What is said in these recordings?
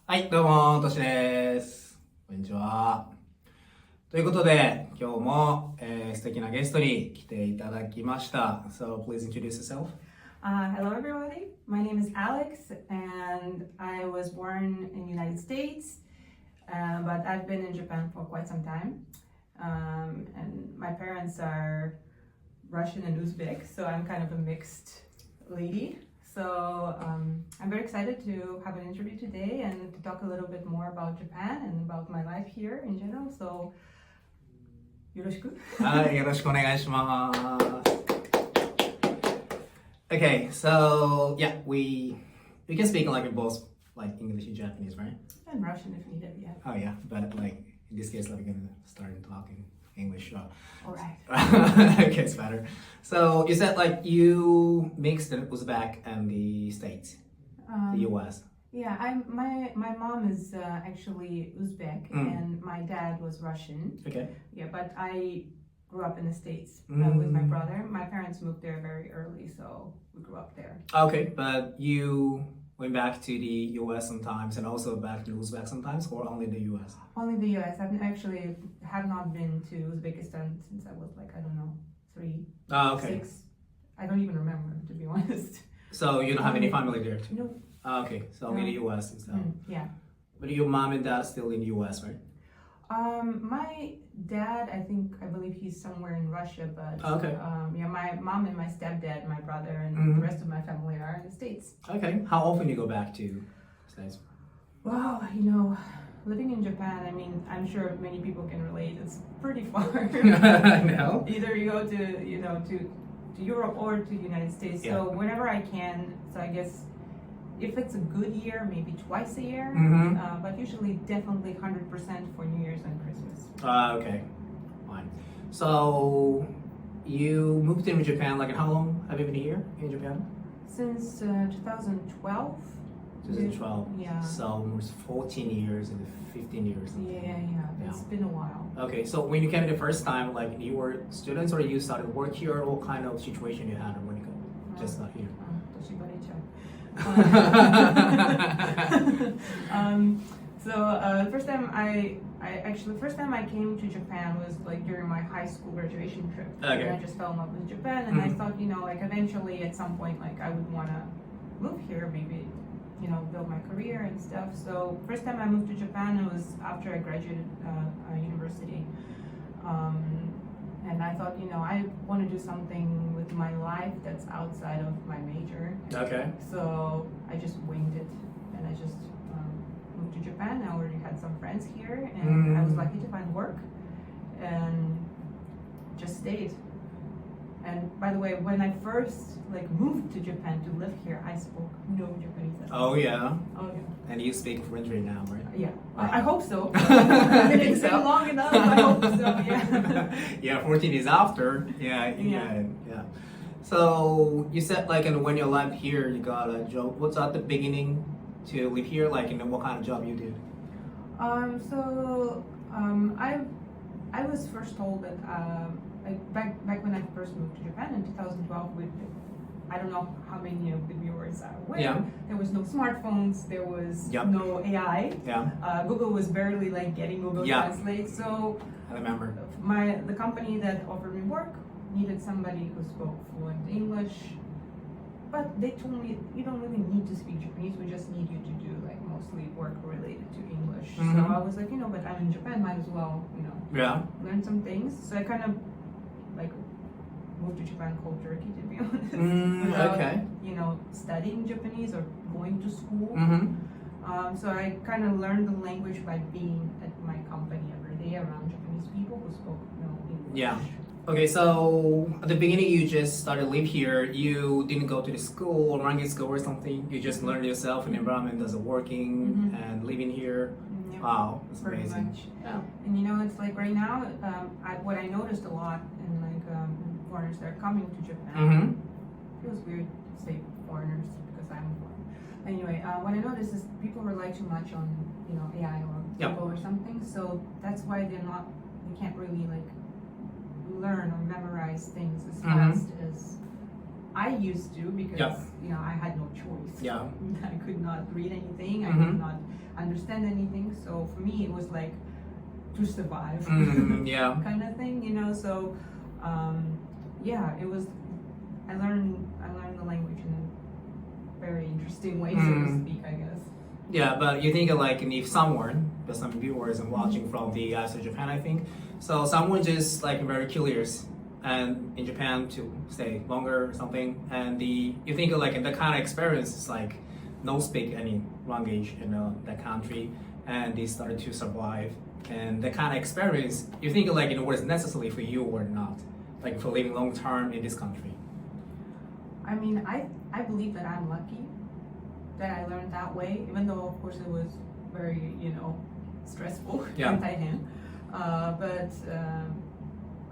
はい、どうも、としです。こんにちは。ということで、今日も、素敵なゲストに来ていただきました。So, please introduce yourself. Hello, everybody. My name is Alex, and I was born in the United States, but I've been in Japan for quite some time. And my parents are Russian and Uzbek, so I'm kind of a mixed lady. So I'm very excited to have an interview today and to talk a little bit more about Japan and about my life here in general. So, よろしく。はい、よろしくお願いします。Okay, so yeah, we can speak like both like English and Japanese, right? And Russian if needed, yeah. Oh yeah, but like in this case, like, we're gonna start talking English. All right. Okay, it's better. So you said like you mixed the Uzbek and the States, the US. Yeah, my mom is actually Uzbek and my dad was Russian. Okay. Yeah, but I grew up in the States with my brother. My parents moved there very early, so we grew up there. Okay, but you went back to the US sometimes and also back to Uzbek sometimes, or only the US? Only the US. I've actually have not been to Uzbekistan since I was like, I don't know, 3, 6. I don't even remember, to be honest. So you don't have any family there too? No. Okay, so only the US and stuff. Yeah. But your mom and dad still in the US, right? My dad, I believe he's somewhere in Russia, but yeah, my mom and my stepdad, my brother, and the rest of my family are in the States. Okay, how often you go back to States? Wow, living in Japan, I mean, I'm sure many people can relate. It's pretty far. No. Either you go to Europe or to the United States. Yeah. So whenever I can, so I guess if it's a good year, maybe twice a year, but usually definitely 100% for New Year's and Christmas. Okay, fine. So you moved to Japan, like how long have you been here in Japan? Since 2012. 2012. Yeah. So almost 14 years and 15 years. Yeah. It's been a while. Okay, so when you came the first time, like you were students or you started work here, what kind of situation you had when you just got here? So first time first time I came to Japan was like during my high school graduation trip. Okay. And I just fell in love with Japan, and I thought, like eventually at some point, like I would want to move here, maybe, build my career and stuff. So first time I moved to Japan, it was after I graduated university. And I thought, I want to do something with my life that's outside of my major. Okay. So I just winged it, and I just moved to Japan. I already had some friends here, and I was lucky to find work, and just stayed. And by the way, when I first moved to Japan to live here, I spoke no Japanese at all. Oh yeah. Oh yeah. And you speak French right now, right? Yeah, I hope so. It's been long enough. I hope so. Yeah. Yeah, 14 is after. Yeah. So you said when you arrived here, you got a job. What's at the beginning to live here? What kind of job you did? I was first told that back when I first moved to Japan in 2012 I don't know how many of the viewers are aware. Yeah. There was no smartphones. There was Yep. no AI. Yeah. Google was barely getting Google Translate. So I remember. the company that offered me work needed somebody who spoke fluent English. But they told me, you don't really need to speak Japanese. We just need you to do mostly work related to English. So I was like, but I'm in Japan. Might as well, Yeah. learn some things. So I kind of moved to Japan cold turkey, to be honest. Okay. Studying Japanese or going to school. So I kind of learned the language by being at my company every day around Japanese people who spoke English. Yeah. Okay, so at the beginning you just started live here. You didn't go to the school or language school or something. You just learned yourself in the environment as a working and living here. Yeah. Wow, that's Pretty amazing. much. Yeah. And it's right now, what I noticed a lot in foreigners that are coming to Japan. It feels weird to say foreigners because I'm foreign. Anyway, what I noticed is people rely too much on AI or Google or something. So that's why they can't really learn or memorize things as fast as I used to because I had no choice. Yeah. I could not read anything. I could not understand anything. So for me, it was like to survive, yeah. kind of thing, you know. So yeah, it was. I learned the language in a very interesting way, so to speak, I guess. Yeah, but you think like if someone, there's some viewers and watching from the US or Japan, I think, so someone just like very curious and in Japan to stay longer or something, and you think like in the kind of experience is like no speak any language in that country, and they started to survive, and the kind of experience you think like what is necessary for you or not, like for living long term in this country. I mean, I believe that I'm lucky that I learned that way, even though of course it was very, you know, stressful. Yeah. But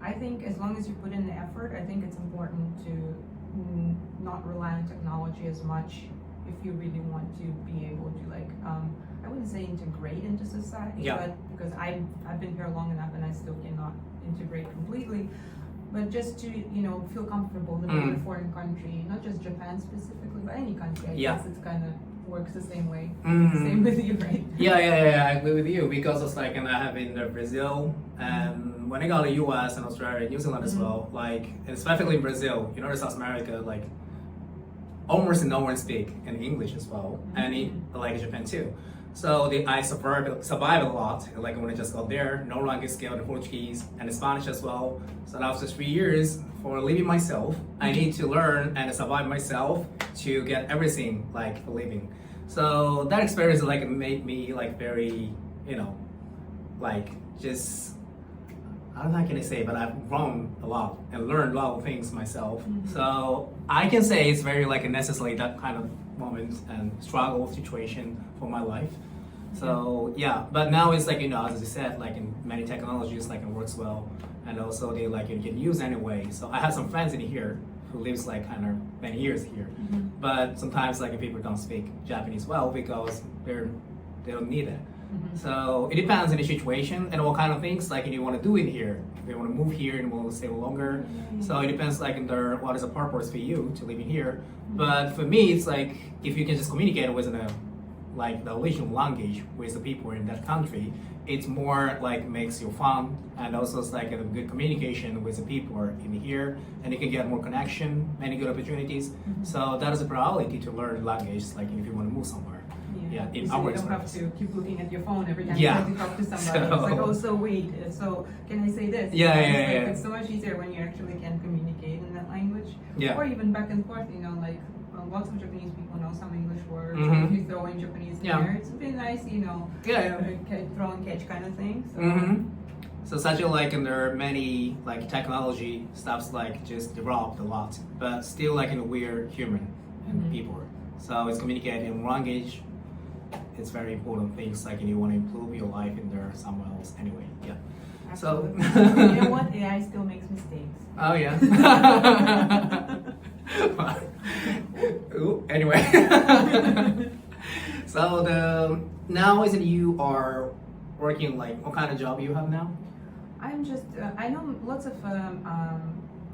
I think as long as you put in the effort, I think it's important to not rely on technology as much if you really want to be able to like, I wouldn't say integrate into society, yeah. but because I've been here long enough and I still cannot integrate completely. But just to, you know, feel comfortable living in a foreign country, not just Japan specifically, but any country, I guess it's kind of works the same way. Same with you, right? Yeah, I agree with you, because it's like, and I have been in Brazil, and when I got to US and Australia, New Zealand as well, like, especially in Brazil, you know, in South America, like, almost no one speak in English as well, and like Japan too. So I survived a lot, like when I just got there, no language skill in Portuguese and Spanish as well. So after 3 years for living myself, I need to learn and survive myself to get everything like for living. So that experience like made me like very, you know, like just, I don't know how can I say, but I've grown a lot and learned a lot of things myself. So I can say it's very like necessary, that kind of moments and struggle situation for my life. So yeah, but now it's like, you know, as you said, like in many technologies, like it works well, and also they like you can use anyway. So I have some friends in here who lives like kind of many years here, but sometimes like people don't speak Japanese well because they don't need it. So it depends on the situation and what kind of things like you want to do in here. If you want to move here and want to stay longer, so it depends like in what is the purpose for you to live in here. But for me, it's like if you can just communicate with like the original language with the people in that country, it's more like makes you fun, and also it's like a good communication with the people in here, and you can get more connection, many good opportunities. So that is a priority to learn language, like if you want to move somewhere. Yeah, in so our you don't have to keep looking at your phone every time Yeah. you try to talk to somebody. So- It's like, oh, so wait, so can I say this? Yeah, It's yeah, like, yeah. It's so much easier when you actually can communicate in that language. Yeah. Or even back and forth, you know, like lots of Japanese people know some English words. Mhm. If you throw in Japanese in Yeah. there, it's a bit nice, you know, throw and catch kind of thing. So. So such a like, and there are many like technology stuffs like just developed a lot, but still like in we're human and people. So it's communicating in language. It's very important things like you want to improve your life in there somewhere else anyway. Yeah. So Absolutely. You know what? AI still makes mistakes. oh yeah. Ooh, anyway. So now is it you are working like what kind of job you have now? I'm just, I know lots of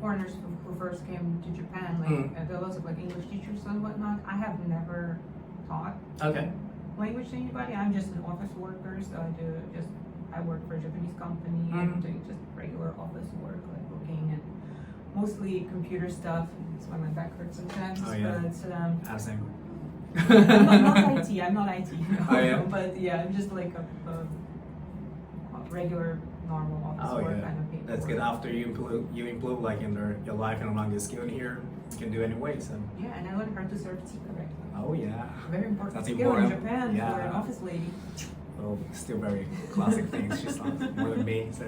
foreigners who first came to Japan, like there are lots of like English teachers and whatnot. I have never taught Okay. language to anybody. I'm just an office worker, so I work for a Japanese company. I'm doing just regular office work, like booking and mostly computer stuff. That's why my back hurts sometimes. Oh, yeah. But Same. I'm not IT. I'm not IT. Oh, yeah? But yeah, I'm just like a regular, normal office Oh work yeah. kind of people. That's good. After you improve like in your life and language skill in here, you can do anyway. So. Yeah, and I learned how to serve tea correctly. Oh yeah. Very important That's skill important. in Japan Yeah. for an office lady. Well, still very classic things. She sounds more than me. So.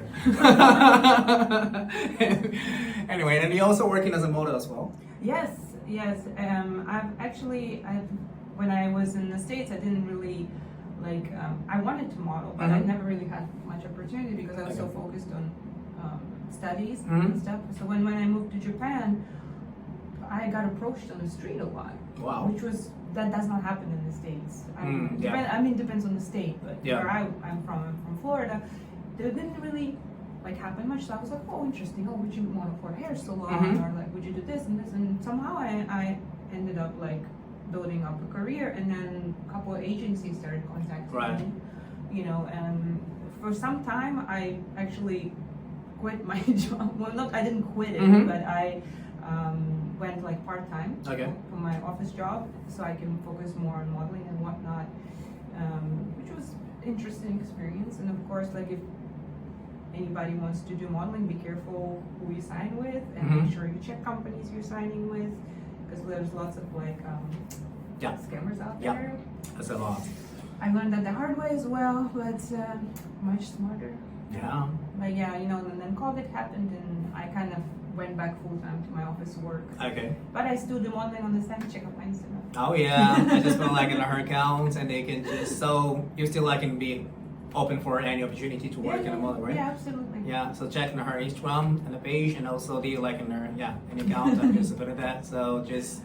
Anyway, and you're also working as a model as well. Yes. When I was in the States, I didn't really I wanted to model, but I never really had much opportunity because I was so focused on studies and stuff. So when I moved to Japan, I got approached on the street a lot. Wow. That does not happen in the States. Yeah. I mean, depends on the state, but Yeah. where I'm from Florida, it didn't really happen much. So I was like, oh, interesting. Oh, would you model for a hair salon, or like, would you do this and this? And somehow I ended up building up a career, and then a couple of agencies started contacting Right. me. You know, and for some time I actually quit my job. Well, not I didn't quit it, Mhm. but I went like part time Okay. for my office job, so I can focus more on modeling and whatnot, which was interesting experience. And of course, like if anybody wants to do modeling, be careful who you sign with, and Mhm. make sure you check companies you're signing with, because there's lots of like Yeah. scammers out Yeah. there. That's a lot. I learned that the hard way as well, but much smarter. Yeah. But yeah, you know, and then COVID happened, and I kind of went back full time to my office work. Okay. But I still do modeling on the side. Check out my Instagram. Oh yeah. I just put like in her account, and they can just so you still like can be open for any opportunity to work in a model, right? Yeah, absolutely. Yeah, so check on her Instagram and the page, and also the like in her an account. I'm just put that. So just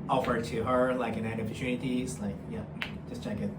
offer to her like in any opportunities. Like just check it.